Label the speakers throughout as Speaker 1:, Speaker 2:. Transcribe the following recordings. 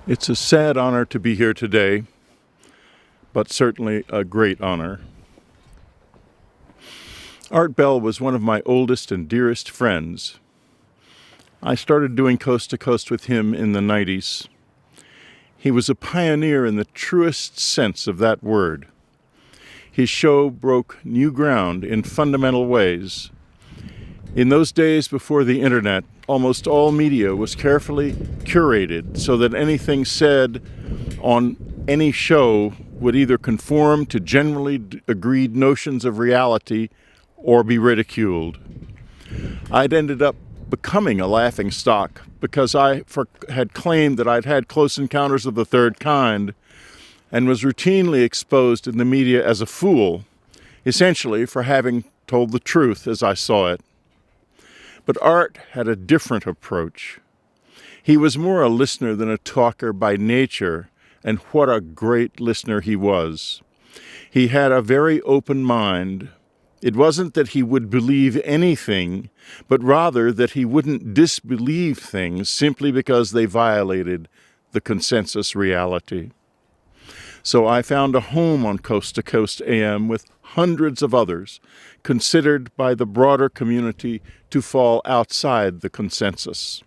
Speaker 1: It's a sad honor to be here today, but certainly a great honor. Art Bell was one of my oldest and dearest friends. I started doing Coast to Coast with him in the 90s. He was a pioneer in the truest sense of that word. His show broke new ground in fundamental ways. In those days before the internet, almost all media was carefully curated so that anything said on any show would either conform to generally agreed notions of reality or be ridiculed. I'd ended up becoming a laughingstock because I had claimed that I'd had close encounters of the third kind and was routinely exposed in the media as a fool, essentially for having told the truth as I saw it. But Art had a different approach. He was more a listener than a talker by nature, and what a great listener he was. He had a very open mind. It wasn't that he would believe anything, but rather that he wouldn't disbelieve things simply because they violated the consensus reality. So I found a home on Coast to Coast AM with hundreds of others, considered by the broader community to fall outside the consensus.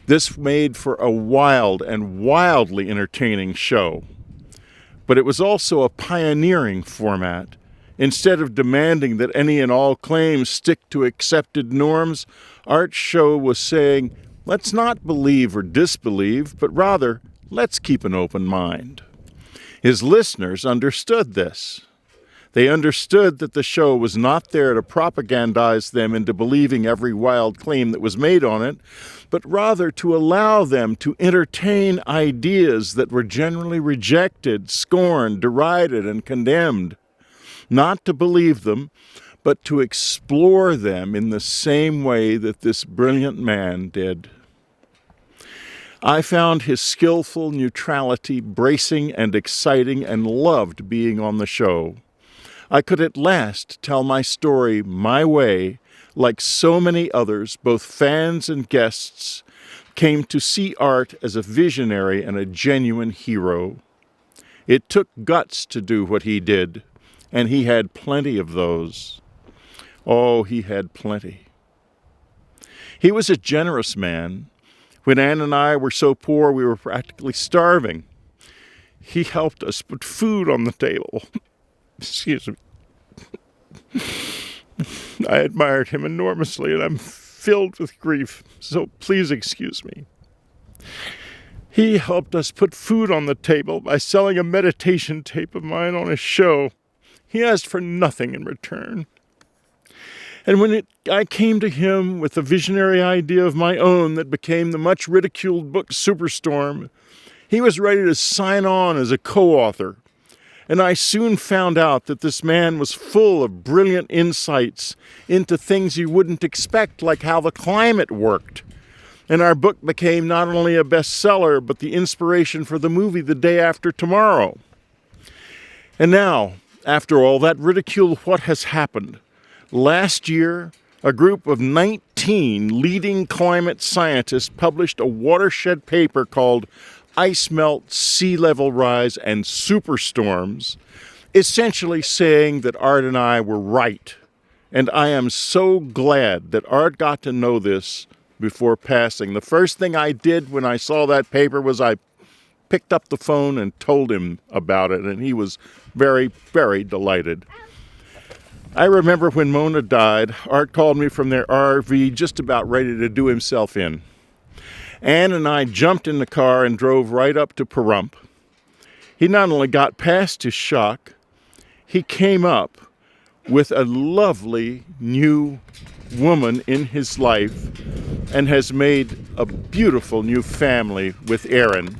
Speaker 1: This made for a wild and wildly entertaining show. But it was also a pioneering format. Instead of demanding that any and all claims stick to accepted norms, Art's show was saying, let's not believe or disbelieve, but rather, let's keep an open mind. His listeners understood this. They understood that the show was not there to propagandize them into believing every wild claim that was made on it, but rather to allow them to entertain ideas that were generally rejected, scorned, derided, and condemned. Not to believe them, but to explore them in the same way that this brilliant man did. I found his skillful neutrality bracing and exciting and loved being on the show. I could at last tell my story my way, like so many others, both fans and guests, came to see Art as a visionary and a genuine hero. It took guts to do what he did, and he had plenty of those. Oh, he had plenty. He was a generous man. When Ann and I were so poor we were practically starving, he helped us put food on the table. Excuse me. I admired him enormously, and I'm filled with grief, so please excuse me. He helped us put food on the table by selling a meditation tape of mine on his show. He asked for nothing in return. And when I came to him with a visionary idea of my own that became the much ridiculed book Superstorm, he was ready to sign on as a co-author. And I soon found out that this man was full of brilliant insights into things you wouldn't expect, like how the climate worked. And our book became not only a bestseller, but the inspiration for the movie The Day After Tomorrow. And now, after all that ridicule, what has happened? Last year, a group of 19 leading climate scientists published a watershed paper called Ice Melt, Sea Level Rise, and Superstorms, essentially saying that Art and I were right. And I am so glad that Art got to know this before passing. The first thing I did when I saw that paper was I picked up the phone and told him about it, and he was very, very delighted. I remember when Mona died, Art called me from their RV just about ready to do himself in. Ann and I jumped in the car and drove right up to Pahrump. He not only got past his shock, he came up with a lovely new woman in his life and has made a beautiful new family with Erin.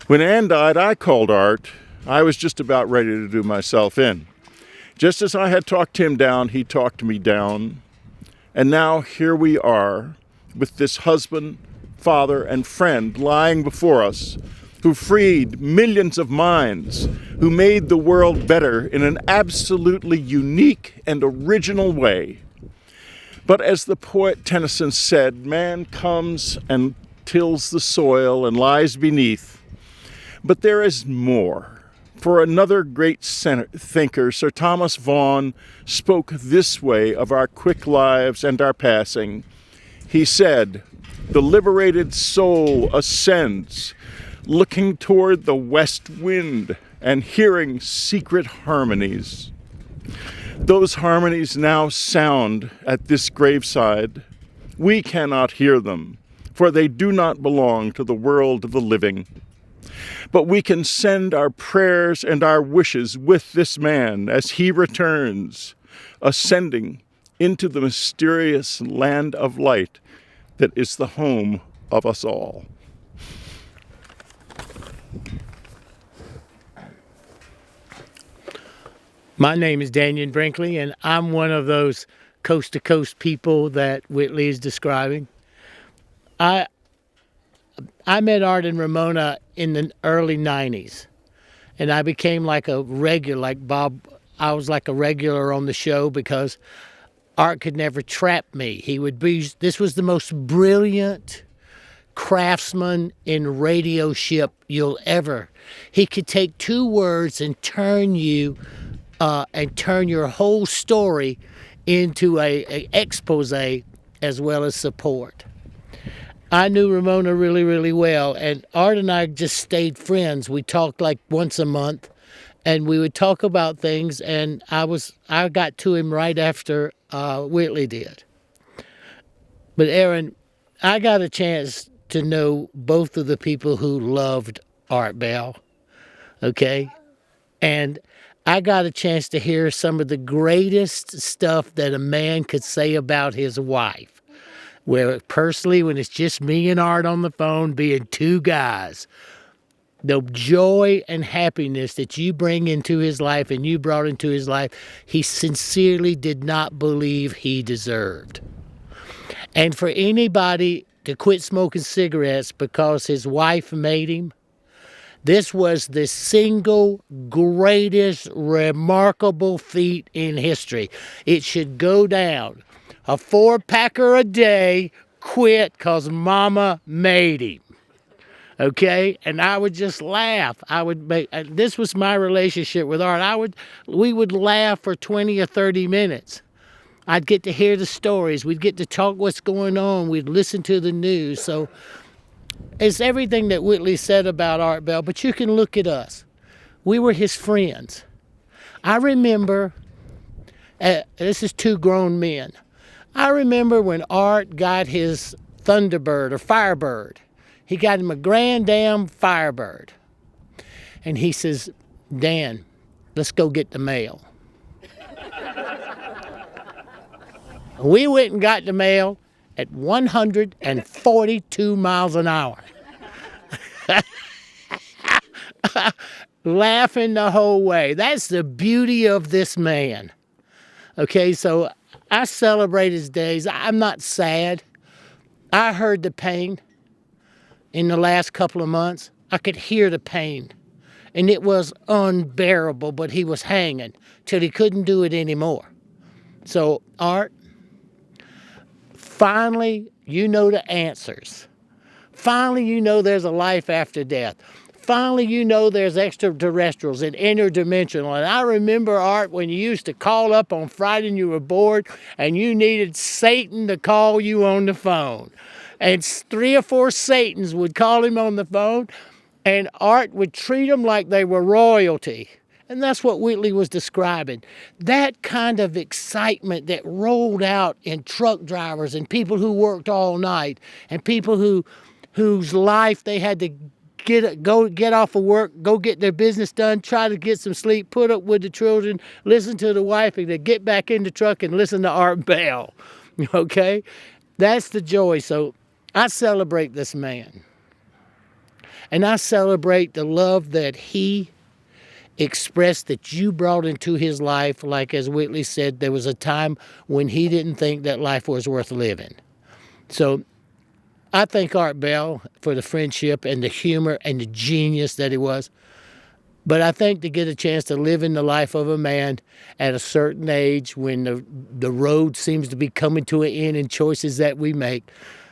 Speaker 1: When Ann died, I called Art. I was just about ready to do myself in. Just as I had talked him down, he talked me down. And now here we are with this husband, father, and friend lying before us, who freed millions of minds, who made the world better in an absolutely unique and original way. But as the poet Tennyson said, man comes and tills the soil and lies beneath. But there is more. For another great thinker, Sir Thomas Vaughan, spoke this way of our quick lives and our passing. He said, "The liberated soul ascends, looking toward the west wind and hearing secret harmonies. Those harmonies now sound at this graveside. We cannot hear them, for they do not belong to the world of the living. But we can send our prayers and our wishes with this man as he returns, ascending into the mysterious land of light that is the home of us all."
Speaker 2: My name is Daniel Brinkley, and I'm one of those coast-to-coast people that Whitley is describing. I met Art and Ramona in the early 90s, and I became like a regular, like Bob. I was like a regular on the show because Art could never trap me. This was the most brilliant craftsman in radioship you'll ever. He could take two words and turn your whole story into a expose as well as support. I knew Ramona really, really well, and Art and I just stayed friends. We talked like once a month, and we would talk about things, and I got to him right after Whitley did. But Aaron, I got a chance to know both of the people who loved Art Bell, okay? And I got a chance to hear some of the greatest stuff that a man could say about his wife. Where personally, when it's just me and Art on the phone, being two guys, the joy and happiness that you bring into his life and you brought into his life, he sincerely did not believe he deserved. And for anybody to quit smoking cigarettes because his wife made him, this was the single greatest remarkable feat in history. It should go down. A 4-packer a day, quit because mama made him. Okay? And I would just laugh. This was my relationship with Art. We would laugh for 20 or 30 minutes. I'd get to hear the stories. We'd get to talk what's going on. We'd listen to the news. So it's everything that Whitley said about Art Bell, but you can look at us. We were his friends. I remember, this is two grown men. I remember when Art got his Thunderbird or Firebird. He got him a Grand Dam Firebird. And he says, "Dan, let's go get the mail." We went and got the mail at 142 miles an hour. Laughing the whole way. That's the beauty of this man. Okay, so I celebrate his days. I'm not sad. I heard the pain in the last couple of months. I could hear the pain. And it was unbearable, but he was hanging till he couldn't do it anymore. So, Art, finally, you know the answers. Finally, you know there's a life after death. Finally, you know there's extraterrestrials and interdimensional. And I remember, Art, when you used to call up on Friday and you were bored and you needed Satan to call you on the phone. And 3 or 4 Satans would call him on the phone, and Art would treat them like they were royalty. And that's what Whitley was describing. That kind of excitement that rolled out in truck drivers and people who worked all night and people whose life they had to get off of work, go get their business done, try to get some sleep, put up with the children, listen to the wife, and then get back in the truck and listen to Art Bell. Okay? That's the joy. So I celebrate this man. And I celebrate the love that he expressed, that you brought into his life. Like as Whitley said, there was a time when he didn't think that life was worth living. So I thank Art Bell for the friendship and the humor and the genius that he was. But I think to get a chance to live in the life of a man at a certain age when the road seems to be coming to an end in choices that we make,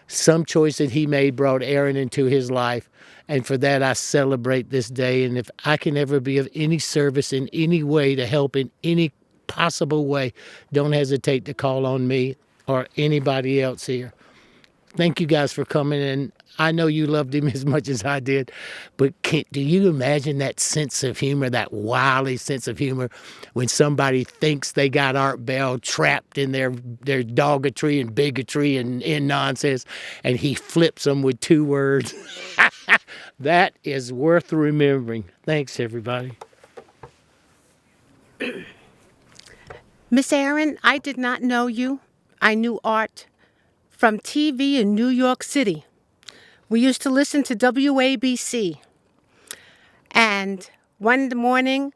Speaker 2: some choice that he made brought Aaron into his life. And for that, I celebrate this day. And if I can ever be of any service in any way to help in any possible way, don't hesitate to call on me or anybody else here. Thank you guys for coming, and I know you loved him as much as I did, but do you imagine that sense of humor, that wily sense of humor, when somebody thinks they got Art Bell trapped in their doggotry and bigotry and nonsense, and he flips them with 2 words? That is worth remembering. Thanks, everybody.
Speaker 3: Miss Aaron, I did not know you. I knew Art from TV in New York City. We used to listen to WABC. And one morning,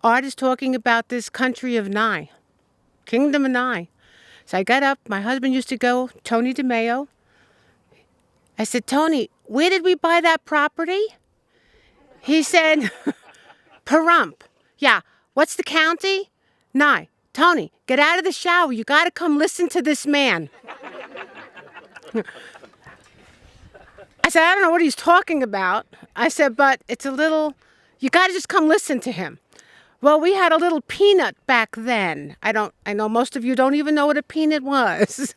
Speaker 3: Art is talking about this country of Nye, Kingdom of Nye. So I got up. My husband used to go, Tony DeMeo. I said, Tony, where did we buy that property? He said, Pahrump. Yeah, what's the county? Nye. Tony, get out of the shower. You got to come listen to this man. I said, I don't know what he's talking about. I said, but it's a little, you got to just come listen to him. Well, we had a little peanut back then. I know most of you don't even know what a peanut was.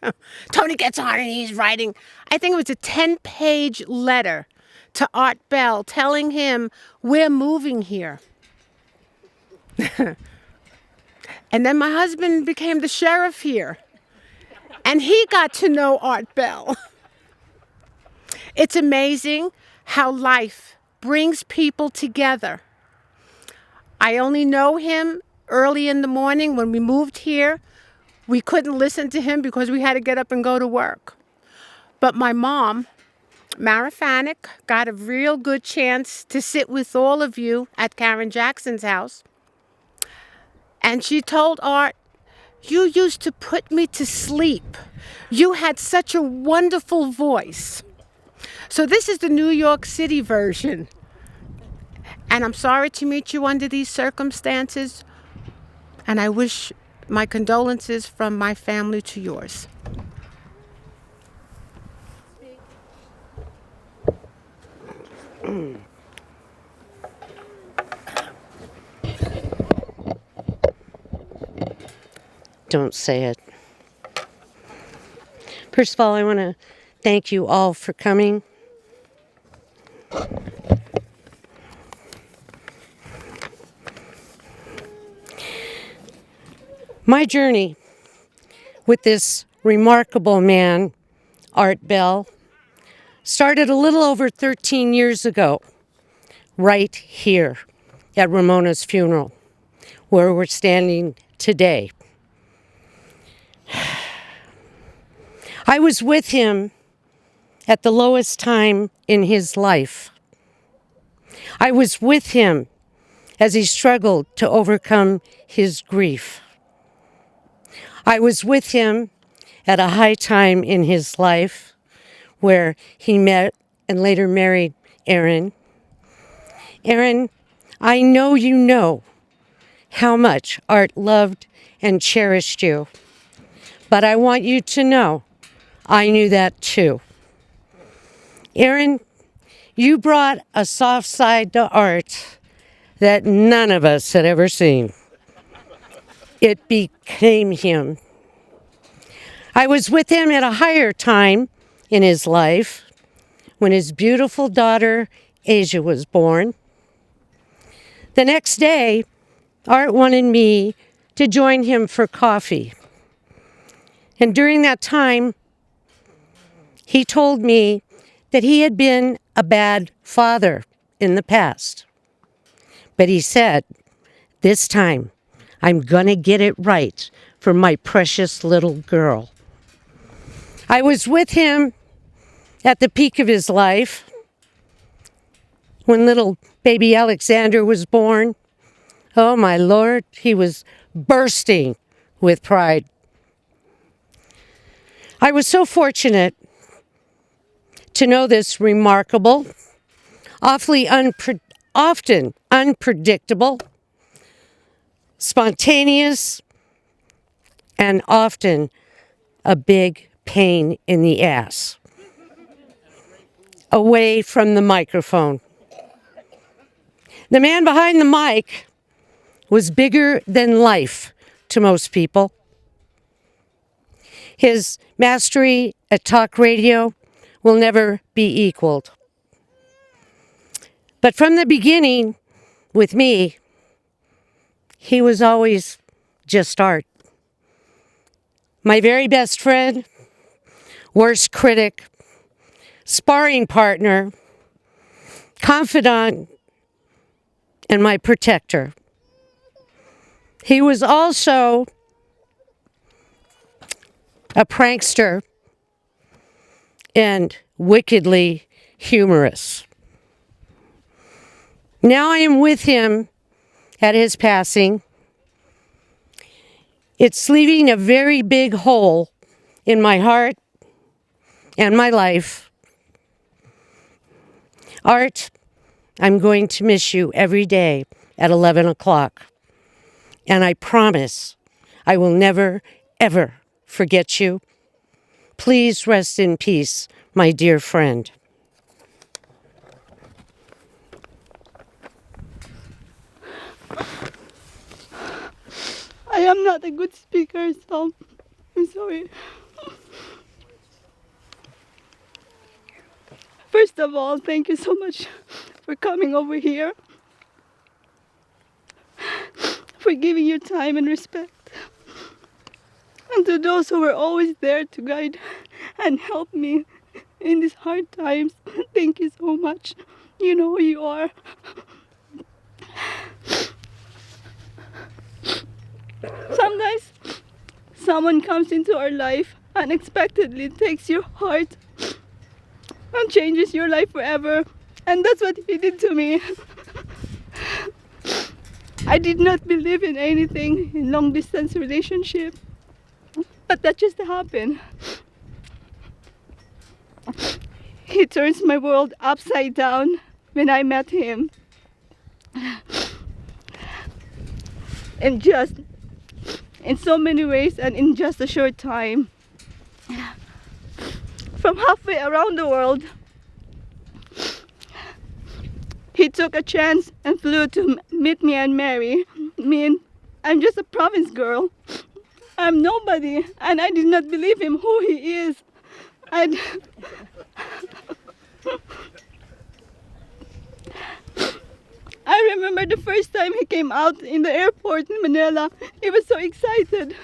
Speaker 3: Tony gets on and he's writing, I think it was a 10-page letter to Art Bell telling him we're moving here. And then my husband became the sheriff here. And he got to know Art Bell. It's amazing how life brings people together. I only know him early in the morning. When we moved here, we couldn't listen to him because we had to get up and go to work. But my mom, Mara Fanek, got a real good chance to sit with all of you at Karen Jackson's house. And she told Art, you used to put me to sleep. You had such a wonderful voice. So this is the New York City version. And I'm sorry to meet you under these circumstances. And I wish my condolences from my family to yours.
Speaker 4: Don't say it. First of all, I want to thank you all for coming. My journey with this remarkable man, Art Bell, started a little over 13 years ago, right here at Ramona's funeral, where we're standing today. I was with him at the lowest time in his life. I was with him as he struggled to overcome his grief. I was with him at a high time in his life where he met and later married Aaron. Aaron, I know you know how much Art loved and cherished you. But I want you to know, I knew that too. Aaron, you brought a soft side to Art that none of us had ever seen. It became him. I was with him at a higher time in his life when his beautiful daughter, Asia, was born. The next day, Art wanted me to join him for coffee. And during that time, he told me that he had been a bad father in the past. But he said, this time, I'm gonna get it right for my precious little girl. I was with him at the peak of his life when little baby Alexander was born. Oh my Lord, he was bursting with pride. I was so fortunate to know this remarkable, often unpredictable, spontaneous, and often a big pain in the ass. Away from the microphone. The man behind the mic was bigger than life to most people. His mastery at talk radio will never be equaled. But from the beginning, with me, he was always just art. My very best friend, worst critic, sparring partner, confidant, and my protector. He was also a prankster and wickedly humorous. Now I am with him at his passing. It's leaving a very big hole in my heart and my life. Art, I'm going to miss you every day at 11 o'clock. And I promise I will never, ever forget you. Please rest in peace, my dear friend.
Speaker 5: I am not a good speaker, so I'm sorry. First of all, thank you so much for coming over here, for giving your time and respect. And to those who were always there to guide and help me in these hard times, thank you so much. You know who you are. Sometimes someone comes into our life unexpectedly, takes your heart and changes your life forever. And that's what he did to me. I did not believe in anything in long distance relationship, but that just happened. He turns my world upside down when I met him. And just in so many ways and in just a short time. From halfway around the world, he took a chance and flew to meet me and marry me. And I'm just a province girl. I'm nobody, and I did not believe him who he is. I remember the first time he came out in the airport in Manila. He was so excited.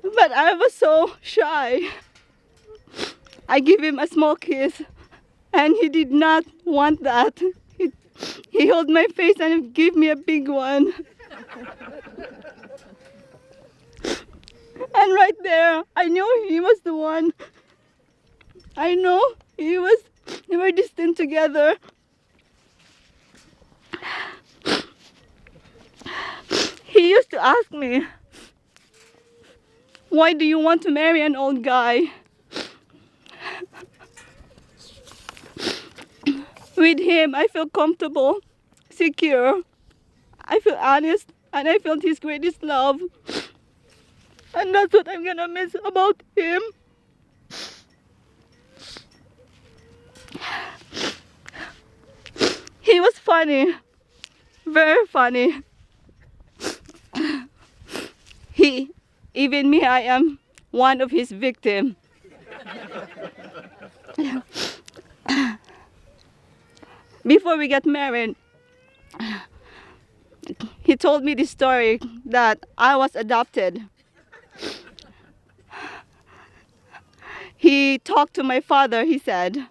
Speaker 5: But I was so shy. I gave him a small kiss, and he did not want that. He held my face and gave me a big one. And right there, I knew he was the one. I know we were destined together. He used to ask me, why do you want to marry an old guy? With him, I feel comfortable, secure. I feel honest, and I felt his greatest love. And that's what I'm gonna miss about him. He was funny, very funny. Even me, I am one of his victims. Before we got married, he told me this story that I was adopted. He talked to my father, he said,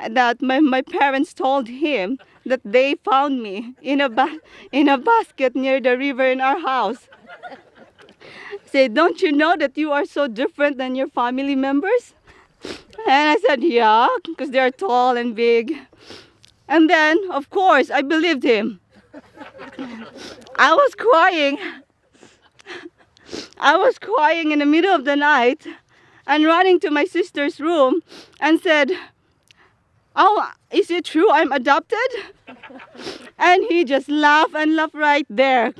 Speaker 5: that my parents told him that they found me in a basket near the river in our house. Say, don't you know that you are so different than your family members? And I said, yeah, because they're tall and big. And then, of course, I believed him. I was crying. I was crying in the middle of the night and running to my sister's room and said, oh, is it true I'm adopted? And he just laughed and laughed right there,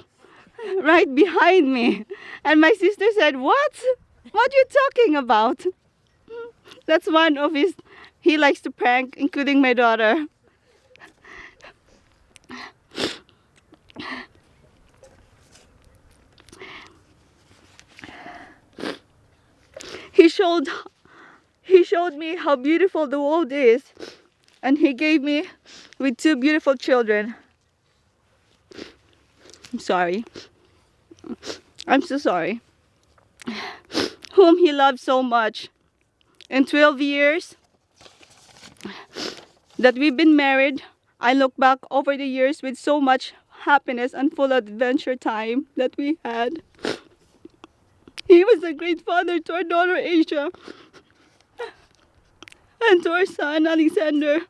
Speaker 5: right behind me. And my sister said, what? What you talking about? That's one of his. He likes to prank, including my daughter. He showed me how beautiful the world is, and he gave me with two beautiful children. I'm sorry. I'm so sorry. Whom he loved so much. In 12 years that we've been married, I look back over the years with so much happiness and full adventure time that we had. He was a great father to our daughter Asia and to our son Alexander.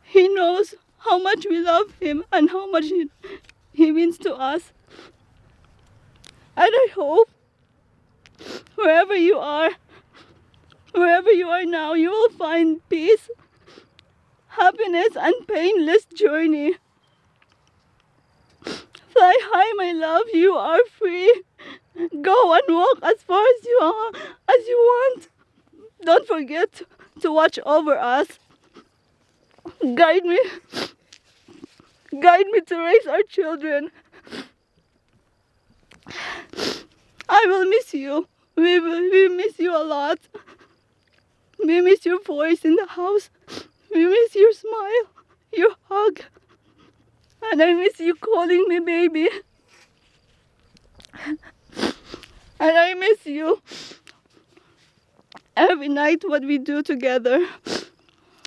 Speaker 5: He knows how much we love him and how much he means to us. And I hope wherever you are now, you will find peace, happiness, and painless journey. Fly high, my love, you are free. Go and walk as far as you want. Don't forget to watch over us. Guide me to raise our children. I will miss you. We miss you a lot. We miss your voice in the house. We miss your smile, your hug. And I miss you calling me baby. And I miss you every night what we do together,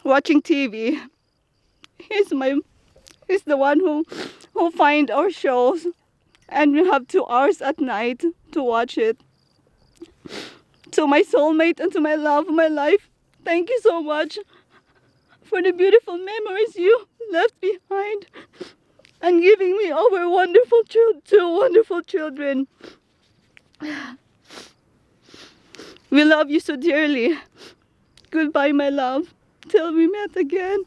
Speaker 5: watching TV. He's the one who find our shows, and we have 2 hours at night to watch it. To my soulmate and to my love of my life, thank you so much for the beautiful memories you left behind and giving me over two wonderful children. We love you so dearly. Goodbye, my love, till we meet again.